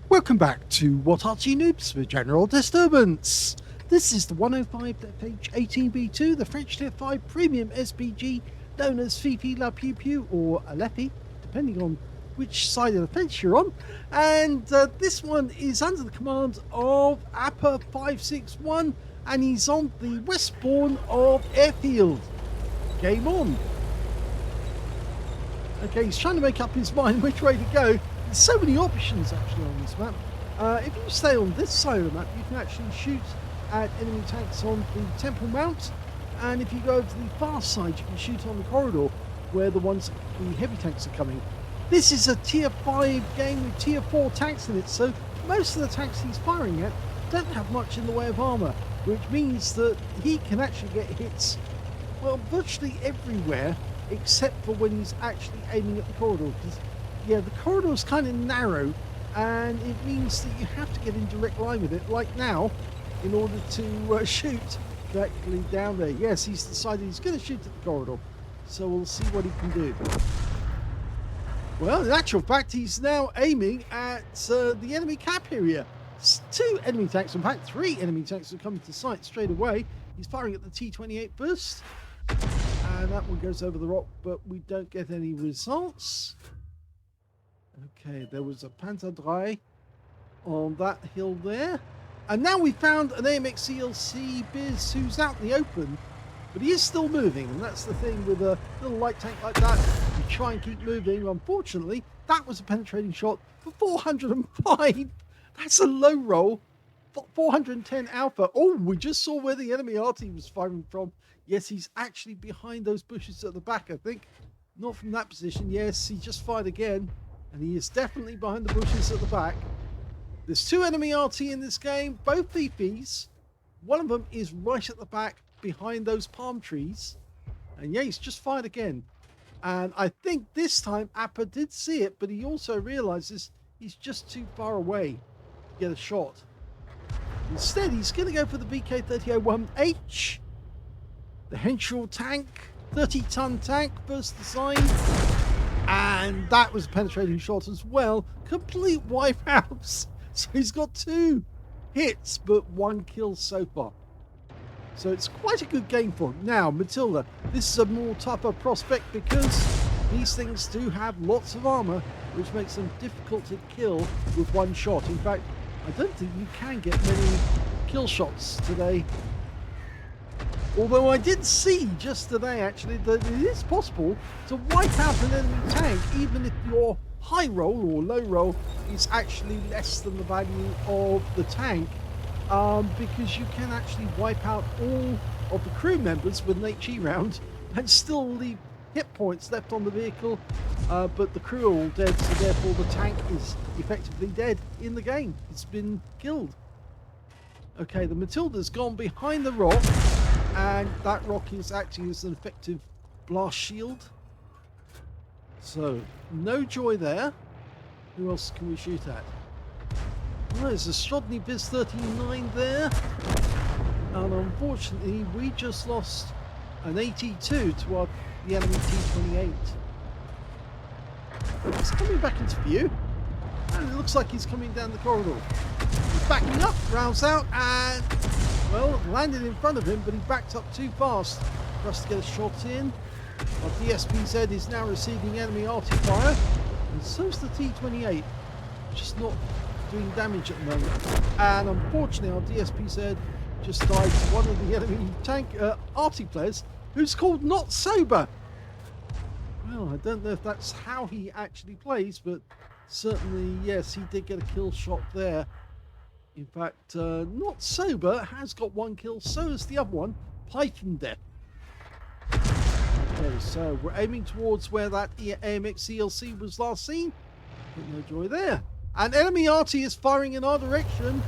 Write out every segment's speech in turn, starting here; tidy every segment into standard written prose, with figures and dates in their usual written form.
Welcome back to What Arty Noobs for General Disturbance. This is the 105 leFH18B2, the French Tier 5 Premium SPG, known as Fifi La Pew Pew or Alephi, depending on which side of the fence you're on. And this one is under the command of Appa561, and he's on the westbourne of Airfield. Game on. Okay, he's trying to make up his mind which way to go. There's so many options actually on this map. If you stay on this side of the map, you can actually shoot at enemy tanks on the Temple Mount, and if you go over to the far side, you can shoot on the corridor where the heavy tanks are coming. This is a tier 5 game with tier 4 tanks in it, so most of the tanks he's firing at don't have much in the way of armor, which means that he can actually get hits, well, virtually everywhere except for when he's actually aiming at the corridor. Because yeah, the corridor is kind of narrow, and it means that you have to get in direct line with it, like now, in order to shoot directly down there. Yes, he's decided he's going to shoot at the corridor, so we'll see what he can do. Well, in actual fact, he's now aiming at the enemy cap area. Two enemy tanks, in fact, three enemy tanks are coming to sight straight away. He's firing at the T-28 first, and that one goes over the rock, but we don't get any results. Okay, there was a Panzer III on that hill there. And now we found an AMX-CLC Biz who's out in the open, but he is still moving. And that's the thing with a little light tank like that. You try and keep moving. Unfortunately, that was a penetrating shot for 405. That's a low roll. 410 alpha. Oh, we just saw where the enemy Arty was firing from. Yes, he's actually behind those bushes at the back, I think. Not from that position. Yes, he just fired again. And he is definitely behind the bushes at the back. There's two enemy RT in this game, both VPs. One of them is right at the back behind those palm trees. And yeah, he's just fired again. And I think this time Appa did see it, but he also realizes he's just too far away to get a shot. Instead, he's going to go for the VK3001H. The Henschel tank, 30-ton tank, first design. And that was a penetrating shot as well. Complete wipeouts. So he's got 2 hits, but 1 kill so far. So it's quite a good game for him. Now, Matilda, this is a more tougher prospect because these things do have lots of armor, which makes them difficult to kill with 1 shot. In fact, I don't think you can get many kill shots today. Although I did see just today, actually, that it is possible to wipe out an enemy tank, even if your high roll or low roll is actually less than the value of the tank, because you can actually wipe out all of the crew members with an HE round and still leave hit points left on the vehicle, but the crew are all dead, so therefore the tank is effectively dead in the game. It's been killed. Okay, the Matilda's gone behind the rock, and that rock is acting as an effective blast shield. So, no joy there. Who else can we shoot at? Well, there's a Strodny Biz 39 there. And unfortunately, we just lost an AT2 to the enemy T-28. He's coming back into view. And it looks like he's coming down the corridor. He's backing up, rounds out, and well, landed in front of him, but he backed up too fast for us to get a shot in. Our DSPZ is now receiving enemy Arty fire, and so's the T-28, just not doing damage at the moment. And unfortunately, our DSPZ just died to one of the enemy tank Arty players, who's called Not Sober. Well, I don't know if that's how he actually plays, but certainly, yes, he did get a kill shot there. In fact, Not Sober has got 1 kill, so has the other one, Python Death. Okay, so we're aiming towards where that AMX-CLC was last seen, but no joy there. And enemy Arty is firing in our direction,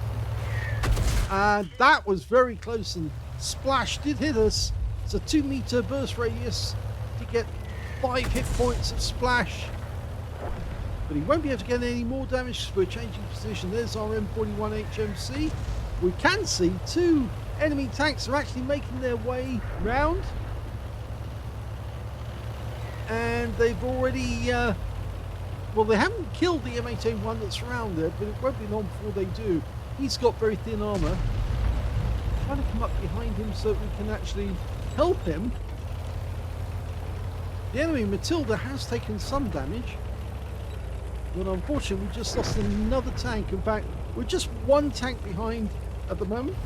and that was very close, and Splash did hit us. It's a 2-meter burst radius to get 5 hit points of Splash. But he won't be able to get any more damage because we're changing position. There's our M41 HMC. We can see 2 enemy tanks are actually making their way round. And they've already Well, they haven't killed the M8A1 that's around there, but it won't be long before they do. He's got very thin armor. Trying to come up behind him so we can actually help him. The enemy Matilda has taken some damage, but unfortunately we just lost another tank. In fact, we're just one tank behind at the moment.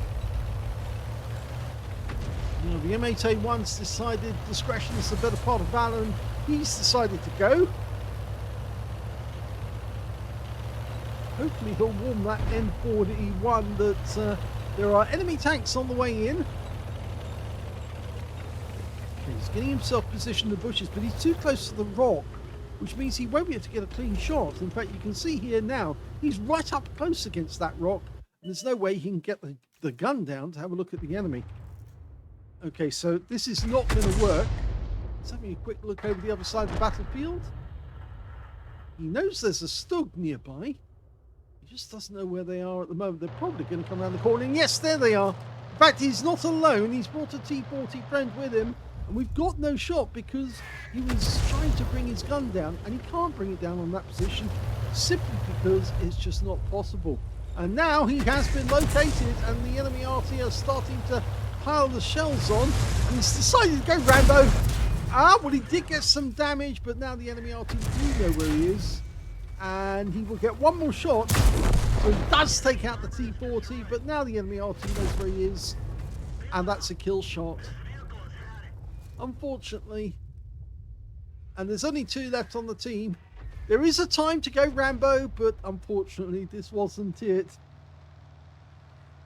You know, the M8A1's decided discretion is the better part of valor, and he's decided to go. Hopefully he'll warn that N41 that there are enemy tanks on the way in. He's getting himself positioned in the bushes, but he's too close to the rock, which means he won't be able to get a clean shot. In fact, you can see here now, he's right up close against that rock, and there's no way he can get the gun down to have a look at the enemy. Okay, so this is not going to work. Let's have a quick look over the other side of the battlefield. He knows there's a Stug nearby. He just doesn't know where they are at the moment. They're probably going to come around the corner, and yes, there they are. In fact, he's not alone. He's brought a T-40 friend with him. And we've got no shot because he was trying to bring his gun down, and he can't bring it down on that position simply because it's just not possible. And now he has been located, and the enemy Arty are starting to pile the shells on. And he's decided to go Rambo. Well, he did get some damage, but now the enemy Arty do know where he is. And he will get one more shot. So he does take out the T-40, but now the enemy Arty knows where he is. And that's a kill shot. Unfortunately, and there's only 2 left on the team. There is a time to go Rambo, but unfortunately this wasn't it.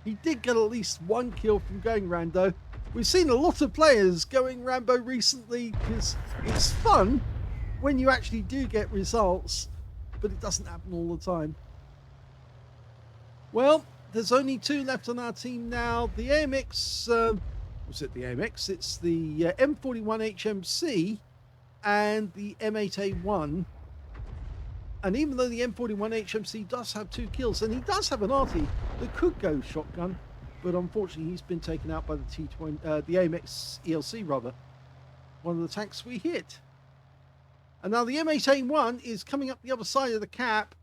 He did get at least 1 kill from going Rambo. We've seen a lot of players going Rambo recently because it's fun when you actually do get results, but it doesn't happen all the time. Well, there's only 2 left on our team now. The AMX... was it the AMX? It's the M41 HMC and the M8A1. And even though the M41 HMC does have 2 kills, and he does have an Arty that could go shotgun, but unfortunately he's been taken out by the the AMX ELC rather, one of the tanks we hit. And now the M8A1 is coming up the other side of the cap.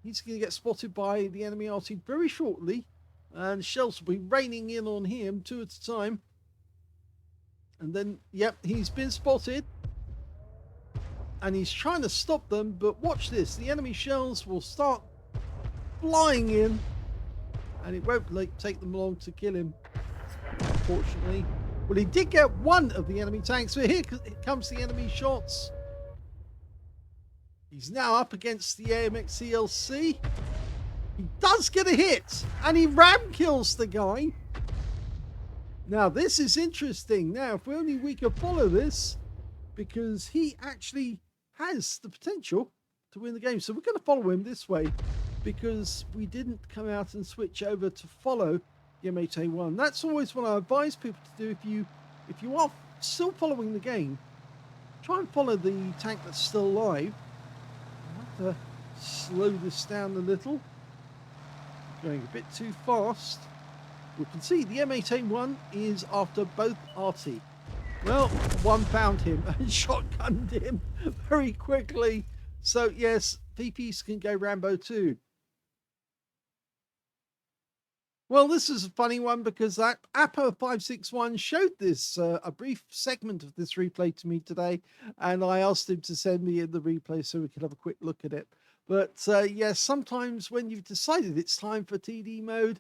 He's going to get spotted by the enemy Arty very shortly, and shells will be raining in on him 2 at a time. And then, yep, he's been spotted. And he's trying to stop them, but watch this. The enemy shells will start flying in. And it won't take them long to kill him, unfortunately. Well, he did get 1 of the enemy tanks. So here comes the enemy shots. He's now up against the AMX CLC. He does get a hit. And he ram kills the guy. Now, this is interesting. Now, if only we could follow this, because he actually has the potential to win the game. So we're going to follow him this way, because we didn't come out and switch over to follow the M8A1. That's always what I advise people to do. If you are still following the game, try and follow the tank that's still alive. I have to slow this down a little. Going a bit too fast. We can see the M8A1 is after both Arty. Well, 1 found him and shotgunned him very quickly. So yes, VPs can go Rambo too. Well, this is a funny one because that Appa561 showed this, a brief segment of this replay to me today, and I asked him to send me in the replay so we could have a quick look at it. But yes, sometimes when you've decided it's time for TD mode,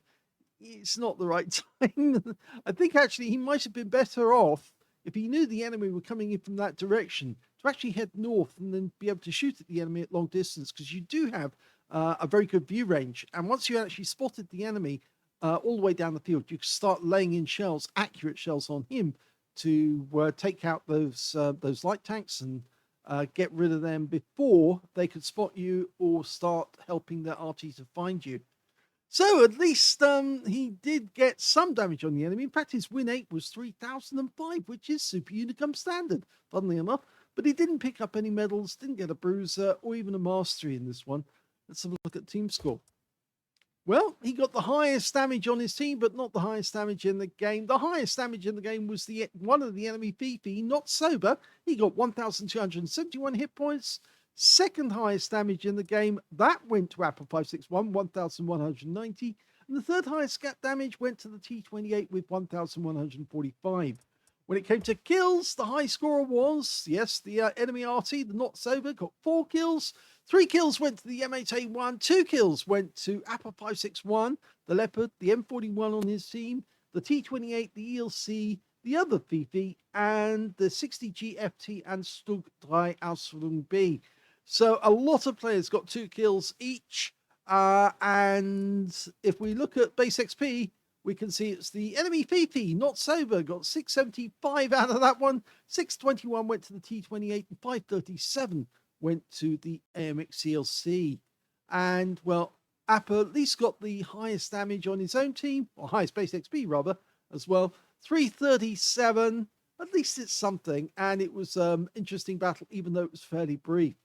it's not the right time. I think actually he might have been better off if he knew the enemy were coming in from that direction to actually head north and then be able to shoot at the enemy at long distance, because you do have a very good view range. And once you actually spotted the enemy all the way down the field, you can start laying in shells, accurate shells on him to take out those light tanks and get rid of them before they could spot you or start helping the Arty to find you. So at least he did get some damage on the enemy. In fact, his win 8 was 3005, which is Super Unicum standard, funnily enough. But he didn't pick up any medals, didn't get a bruiser or even a mastery in this one. Let's have a look at team score. Well, he got the highest damage on his team, but not the highest damage in the game. The highest damage in the game was one of the enemy Fifi, not sober. He got 1,271 hit points, Second highest damage in the game, that went to Appa561, 1,190. And the third highest gap damage went to the T28 with 1,145. When it came to kills, the high scorer was, yes, the enemy Arty, the not sober, got 4 kills. 3 kills went to the M8A1, 2 kills went to Appa561, the Leopard, the M41 on his team, the T28, the ELC, the other Fifi, and the 60G FT and Stug 3 Ausführung B. So a lot of players got 2 kills each. And if we look at base XP, we can see it's the enemy Fifi, not sober, got 675 out of that one. 621 went to the T28 and 537 went to the AMX CLC. And, well, Appa at least got the highest damage on his own team, or highest base XP rather, as well. 337, at least it's something. And it was interesting battle, even though it was fairly brief.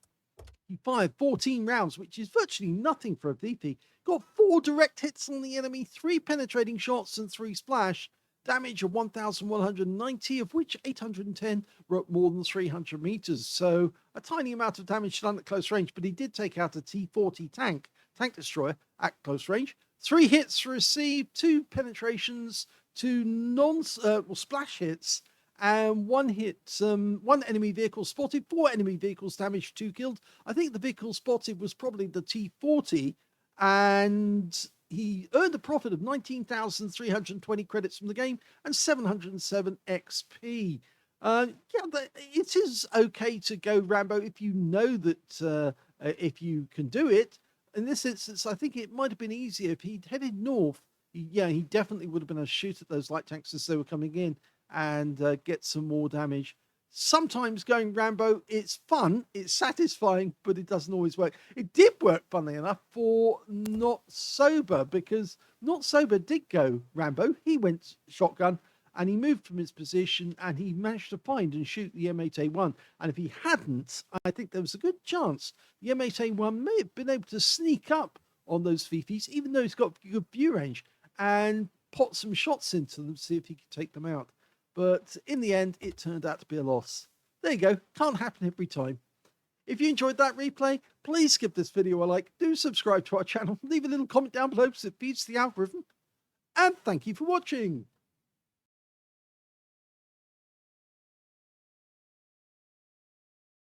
He fired 14 rounds, which is virtually nothing for a VP. Got 4 direct hits on the enemy, 3 penetrating shots and 3 splash. Damage of 1,190, of which 810 were at more than 300 meters. So a tiny amount of damage done at close range, but he did take out a T40 tank destroyer at close range. 3 hits received, 2 penetrations, 2 splash hits, and 1 hit, 1 enemy vehicle spotted, 4 enemy vehicles damaged, 2 killed. I think the vehicle spotted was probably the T40, and he earned a profit of 19,320 credits from the game and 707 XP. It is okay to go Rambo if you know that if you can do it. In this instance, I think it might have been easier if he'd headed north. He definitely would have been able to shoot at those light tanks as they were coming in and get some more damage. Sometimes going Rambo, it's fun, it's satisfying, but it doesn't always work. It did work, funnily enough, for Not Sober, because Not Sober did go Rambo. He went shotgun and he moved from his position and he managed to find and shoot the M8A1. And if he hadn't, I think there was a good chance the M8A1 may have been able to sneak up on those Fifis, even though he's got good view range, and pot some shots into them, see if he could take them out. But in the end, it turned out to be a loss. There you go. Can't happen every time. If you enjoyed that replay, please give this video a like. Do subscribe to our channel. Leave a little comment down below because it feeds the algorithm. And thank you for watching.